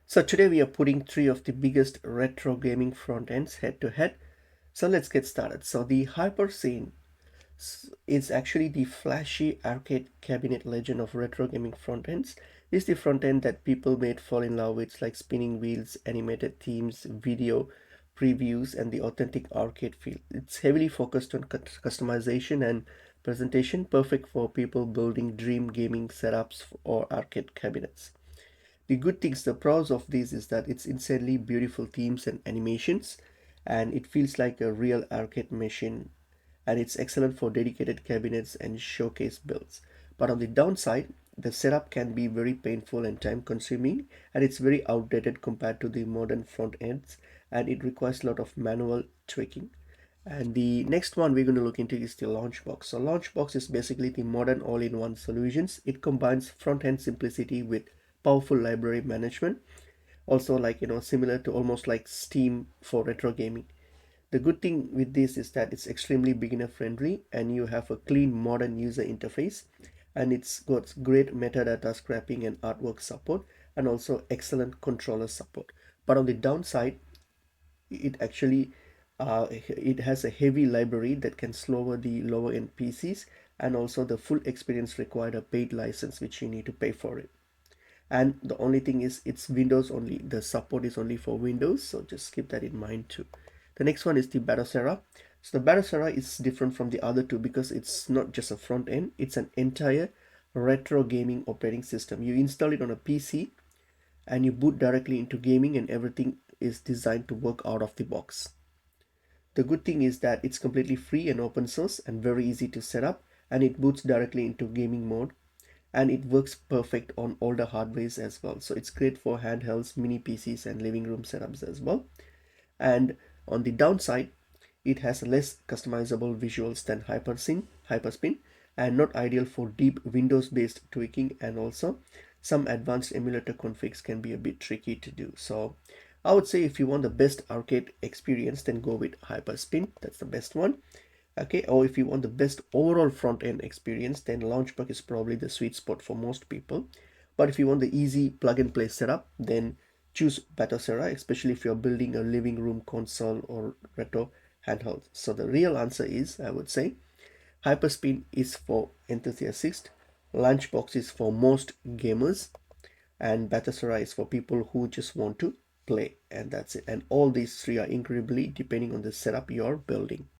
So today we are putting three of the biggest retro gaming front ends head to head. So let's get started. So the Hyperscene is actually the flashy arcade cabinet legend of retro gaming front ends. It's the front end that people made fall in love with, like spinning wheels, animated themes, video previews, and the authentic arcade feel. It's heavily focused on customization and presentation, perfect for people building dream gaming setups or arcade cabinets. The good things, the pros of this is that it's insanely beautiful themes and animations, and it feels like a real arcade machine, and it's excellent for dedicated cabinets and showcase builds. But on the downside, the setup can be very painful and time consuming, and it's very outdated compared to the modern front ends, and it requires a lot of manual tweaking. And the next one we're going to look into is the LaunchBox. So LaunchBox is basically the modern all-in-one solutions. It combines front-end simplicity with powerful library management. Also, like similar to almost like Steam for retro gaming. The good thing with this is that it's extremely beginner friendly and you have a clean modern user interface, and it's got great metadata scraping and artwork support, and also excellent controller support. But on the downside, it actually it has a heavy library that can slower the lower end PCs, and also the full experience required a paid license which you need to pay for it. And the only thing is it's Windows only. The support is only for Windows, so just keep that in mind too. The next one is the Batocera. So the Batocera is different from the other two because it's not just a front end, it's an entire retro gaming operating system. You install it on a PC and you boot directly into gaming, and everything is designed to work out of the box. The good thing is that it's completely free and open source and very easy to set up, and it boots directly into gaming mode, and it works perfect on older hardwares as well. So it's great for handhelds, mini PCs, and living room setups as well. And on the downside, it has less customizable visuals than Hyperspin, and not ideal for deep Windows-based tweaking, and also some advanced emulator configs can be a bit tricky to do. So I would say if you want the best arcade experience, then go with Hyperspin. That's the best one. Okay, or if you want the best overall front end experience, then LaunchBox is probably the sweet spot for most people. But if you want the easy plug and play setup, then choose Batocera, especially if you're building a living room console or retro handheld. So the real answer is, I would say, Hyperspin is for enthusiasts, LaunchBox is for most gamers, and Batocera is for people who just want to play, and that's it. And all these three are incredibly depending on the setup you're building.